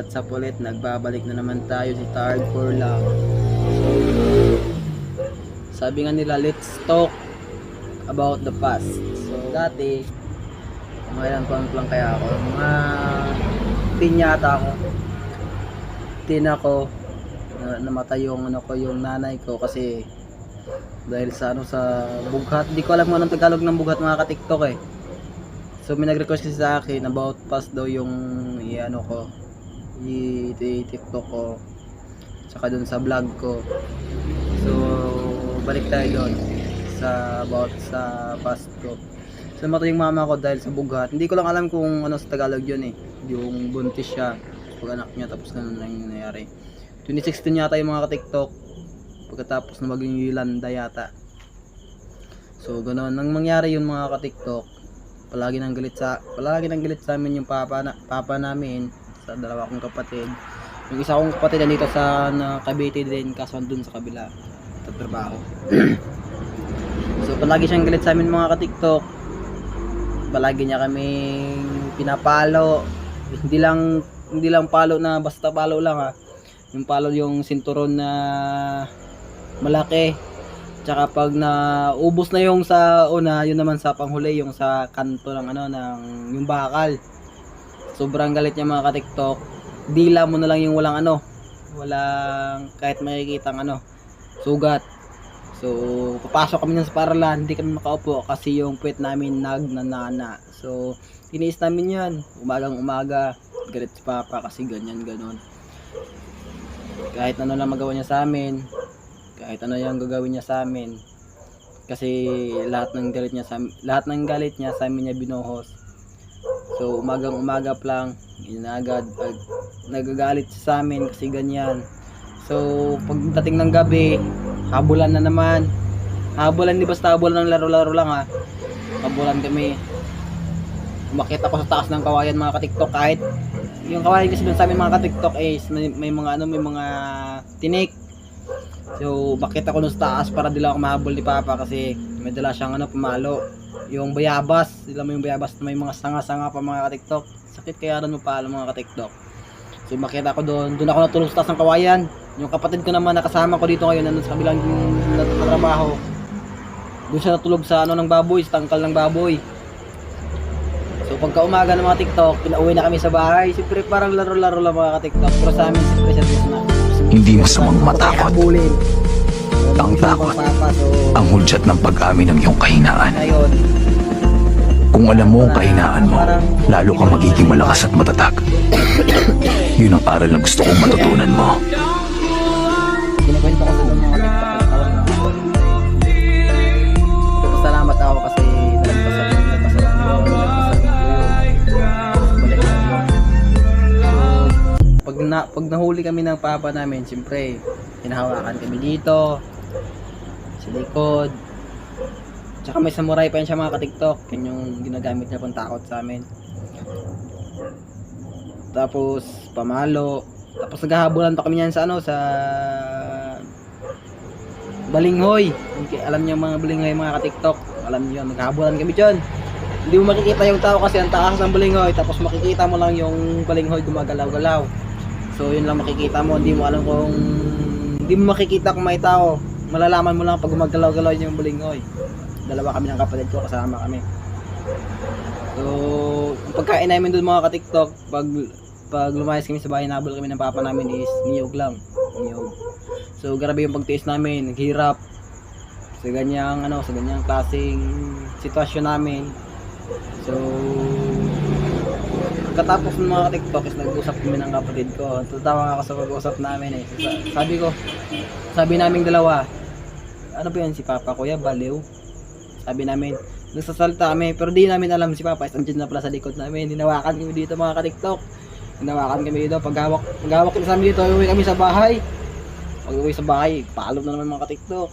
what's up ulit, nagbabalik na naman tayo si Tired for Love. So, sabi nga nila, let's talk about the past. So, dati, mga ilang taon lang kaya ako, mga teen yata ako. Teen ako, namatay yung yung nanay ko kasi dahil sa sa bughat. Hindi ko alam kung anong Tagalog ng bughat, mga ka-TikTok eh. So may nag-request kasi sa akin about past daw yung i-TikTok ko saka dun sa vlog ko. So balik tayo doon sa about sa past ko. So namatay yung mama ko dahil sa bughat. Hindi ko lang alam kung ano sa Tagalog yun eh. Yung buntis siya pag anak niya, tapos ganun lang yung nangyari. 2016 yata yung mga ka-TikTok, pagkatapos na maging Yolanda yata. So ganoon nang mangyari yung mga ka-TikTok. Palagi nang galit sa amin yung papa namin, sa dalawa kong kapatid. Yung isa kong kapatid nandito sa Cavite din, kaso andun sa kabila sa trabaho. So palagi siyang galit sa amin mga ka-TikTok. Palagi niya kaming pinapalo. Hindi lang palo na basta palo lang ha. Yung palo yung sinturon na malaki. Tsaka pag naubos na yung sa una, yun naman sa panghuli, yung sa kanto ng ng yung bakal. Sobrang galit niya mga ka-TikTok. Dila mo na lang yung walang kahit makikitang sugat. So papasok kami sa paralan, hindi kami makaupo kasi yung puwet namin nagnanana. So tiniis namin yan, umagang umaga, galit si papa kasi ganyan ganon. Kahit ano lang magawa niya sa amin, kahit ano yung gagawin niya sa amin, kasi lahat ng galit niya sa amin niya binuhos. So umagang umaga pa lang inagad nagagalit siya sa amin kasi ganyan. So pagdating ng gabi, habulan na naman. Habulan, di basta habulan ng laro-laro lang ha. Habulan kami. Umakyat ako sa taas ng kawayan mga ka-TikTok, kahit yung kawayan kasi dun sa amin mga ka-TikTok is may mga tinik. So bakit ako dun sa taas para di lang ako mahabol ni papa kasi may dala siyang pamalo, yung bayabas. Sila mo yung bayabas na may mga sanga-sanga pa mga ka-TikTok. Sakit kaya rin mo pa alam mga ka-TikTok. So makita ko doon ako natulog sa taas ng kawayan. Yung kapatid ko naman nakasama ko dito ngayon nandun sa kabilang trabaho. Doon siya natulog sa ng baboy, sa tangkal ng baboy. So pagka umaga ng mga TikTok, pinauwi na kami sa bahay. Siyempre parang laro-laro lang mga ka-TikTok. Pero sa amin siyempre na hindi masamang matakot. Ang takot, ang hudyat ng pag-amin ng iyong kahinaan. Kung alam mo ang kahinaan mo, lalo kang magiging malakas at matatag. Yun ang aral na gusto kong matutunan mo. Kinakwento ko sa mga TikTok. Salamat ako kasi pag nahuli kami ng papa namin, siyempre hinahawakan kami dito sa likod. Tsaka may samurai pa yan siya mga ka-TikTok, yan yung ginagamit niya pang takot sa amin. Tapos pamalo, tapos naghahabulan pa kami niyan sa sa balinghoy. Alam niyo mga balinghoy mga ka-TikTok, alam niyo naghahabulan kami diyan. Hindi mo makikita yung tao kasi ang taas ng balinghoy, tapos makikita mo lang yung balinghoy gumagalaw-galaw. So yun lang makikita mo, hindi mo makikita kung may tao. Malalaman mo lang pag gumagalaw-galaw yung balinghoy. Dalawa kami ng kapatid ko, kasama kami. So yung pagkain namin doon mga ka-TikTok, pag lumayas kami sa bahay, nabol kami ng papa namin is niyog lang. Niyog. So grabe yung pagtiis namin, naghirap sa ganyang klaseng sitwasyon namin. So pagkatapos ng mga TikTok is nag-usap kami ng kapatid ko. Tatawa ako sa pag-usap namin eh. Sabi naming dalawa, ano ba yan si papa, kuya, baliw? Sabi namin, nagsasalita kami pero di namin alam si papa is andyan na pala sa likod namin. Hinawakan kami dito mga ka-TikTok. Hinawakan kami dito, paghawak kami sa amin dito, uwi kami sa bahay. Pag uwi sa bahay, paalog na naman mga ka-TikTok.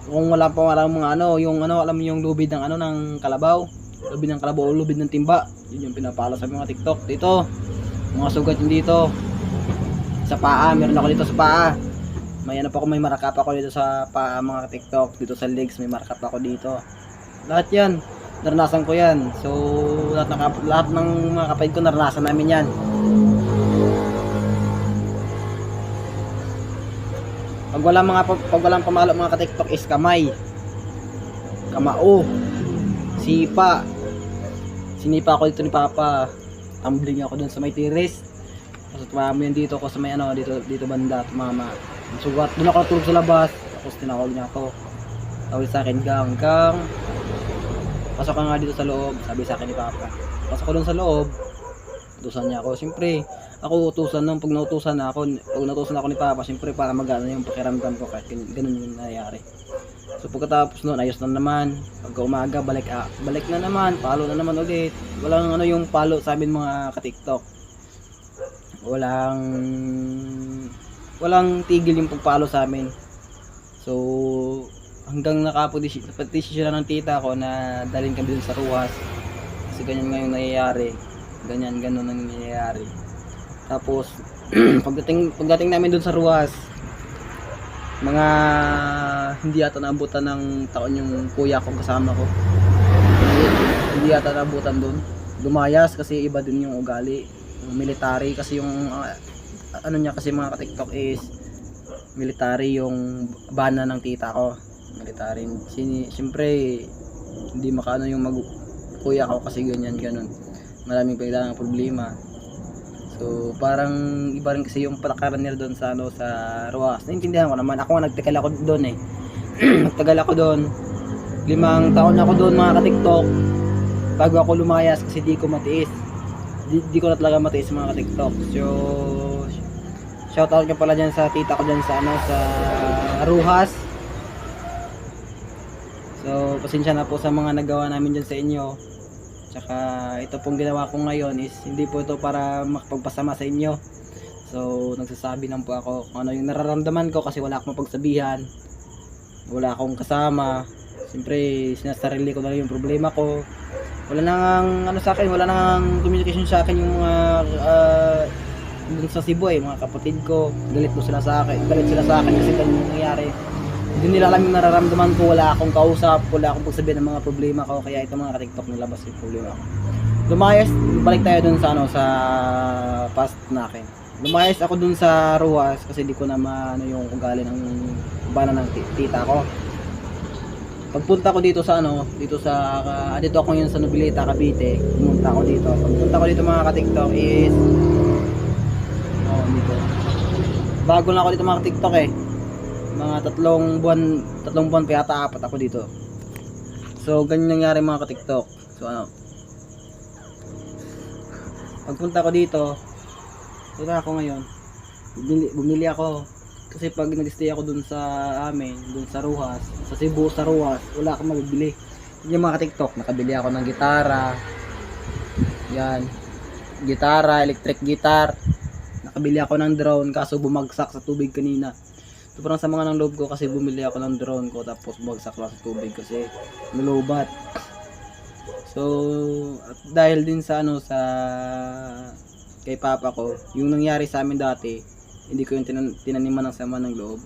Kung wala pa mga alam mo yung lubid ng ng kalabaw. Lubid ng kalabaw o lubid ng timba, yun yung pinapalo sa mga TikTok. Dito mga sugat yung dito sa paa, meron ako dito sa paa. May may marakap ako dito sa paa mga TikTok. Dito sa legs may marakap ako dito. Lahat yan naranasan ko yan. So lahat ng mga kapatid ko naranasan namin yan. Pag walang pamalo mga ka-TikTok is kamay, kamao, sipa. Sinipa ako dito ni Papa. Tumbling ako dun sa may tiris. Tapos tumama yun dito ako sa may ano, dito banda, tumama. Sugat, dun ako natulog sa labas. Tapos tinawag niya ako. Tawag sa akin, gang, pasok ka nga dito sa loob, sabi sa akin ni Papa. Pasok ko dun sa loob, utusan niya ako. Siyempre, ako utusan nung pag nautusan ako ni Papa, siyempre para magana yung pakiramdam ko kahit ganun yung nangyayari. So pagkatapos noon, ayos na naman. Pagka umaga, balik na naman, palo na naman ulit. Walang ano yung palo sa amin mga ka-TikTok. Walang tigil yung pagpalo sa amin. So hanggang napatisyon na ng tita ko na dalhin kami dun sa ruwas. Kasi ganyan nga yung nangyayari. Ganun ang nangyayari. Tapos pagdating namin dun sa ruwas, mga hindi yata naabutan ng taon yung kuya kong kasama ko. Hindi yata naabutan dun. Lumayas kasi iba din yung ugali. Military kasi yung ano niya kasi mga ka-TikTok is military yung bana ng tita ko. Military. Siyempre hindi makaano yung kuya ko kasi ganun. Maraming pagdaang problema. So parang iba rin kasi yung palakaran nila doon sa ano sa Ruas. Naintindihan ko naman. Ako nga nagtagal ako doon eh. Nagtagal ako doon. 5 taon ako doon mga ka-TikTok. Bago ako lumayas kasi di ko matiis. Di ko na talaga matiis mga ka-TikTok. So shoutout ka pala dyan sa tita ko dyan sa ano sa Ruhas. So pasensya na po sa mga nagawa namin dyan sa inyo. Tsaka ito pong ginawa ko ngayon is hindi po ito para makapagpasama sa inyo. So nagsasabi lang po ako kung ano yung nararamdaman ko kasi wala akong mapagsabihan. Wala akong kasama. Siyempre sinasarili ko na yung problema ko. Wala nang ano sa akin, wala nang communication sa akin yung mga dun sa Cebu mga kapatid ko. Galit sila sa akin kasi ganun yung nangyayari. Hindi nila alam yung nararamdaman ko, wala akong kausap, wala akong pagsabihan ng mga problema ko, kaya ito mga ka-TikTok nilabas yung problema ko. Lumayas, balik tayo dun sa ano sa past nakin. Lumayas ako dun sa Ruas kasi di ko na maano yung ugali ng bana ng tita ko. Pagpunta ko dito sa ano, dito ako yun sa Nobilita, Cavite. Pumunta ako dito. Pagpunta ko dito mga ka-TikTok is dito. Bago na ako dito mga ka-TikTok eh. Mga 3 buwan pa yata, 4 ako dito. So ganyan nangyari mga ka-TikTok. So ano, pagpunta ko dito, ako ngayon, bumili ako kasi pag nag-stay ako dun sa amin, dun sa Ruhas, sa Cebu, sa Ruhas, wala akong mabibili. Yung mga ka-TikTok, nakabili ako ng gitara, yan, electric guitar, nakabili ako ng drone kaso bumagsak sa tubig kanina. Sobrang sama nga ng loob ko kasi bumili ako ng drone ko tapos bumagsak lang sa tubig kasi nalobat. So dahil din sa ano sa kay Papa ko, yung nangyari sa amin dati, hindi ko yung tinaniman ng sama ng loob.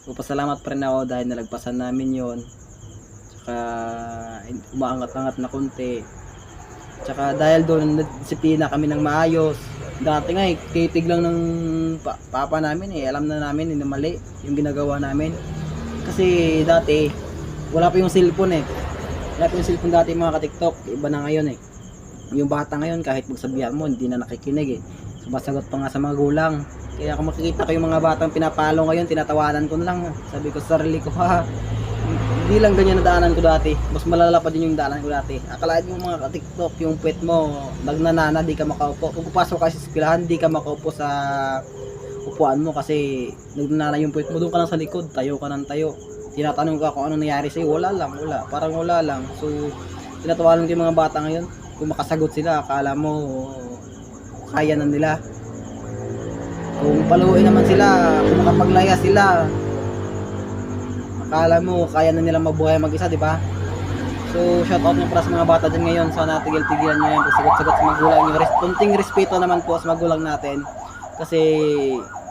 So pasalamat pa rin ako dahil nalagpasan namin yon. Tsaka umaangat-angat na konti. Tsaka dahil doon disiplina kami ng maayos. Dati nga titig lang ng papa namin alam na namin na mali yung ginagawa namin. Kasi dati wala pa yung cellphone Wala pa yung cellphone dati mga ka-TikTok. Iba na ngayon Yung bata ngayon kahit magsabihan mo hindi na nakikinig Sumasagot pa nga sa magulang. Kaya kung makikita ko yung mga batang pinapalo ngayon, tinatawanan ko na lang. Sabi ko sa sarili ko, hindi lang ganyan na daanan ko dati. Mas malala pa din yung daanan ko dati. Akalain mo mga ka-TikTok, yung puwet mo, nagnanana, di ka makaupo. Kung papasok ka sa eskwelahan, di ka makaupo sa upuan mo kasi nagnanana yung puwet mo. Doon ka lang sa likod, tayo ka ng tayo. Tinatanong ka kung anong nangyari sa'yo, wala. Parang wala lang. So, tinatawanan ko yung mga bata ngayon. Kung makasagot sila, akala mo, kaya na nila. Kung paluin naman sila, kung makapaglaya sila, akala mo kaya na nilang mabuhay mag-isa, di ba? So shoutout nyo para sa mga bata dyan ngayon. Sana tigil-tigilan nyo yan, pagsagot-sagot sa magulang nyo. Kunting respeto naman po sa magulang natin. Kasi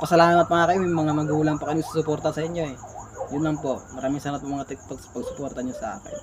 pasalamat mga kayo, may mga magulang pa kayo susuporta sa inyo Yun lang po. Maraming salamat po mga TikTok sa pagsuporta nyo sa akin.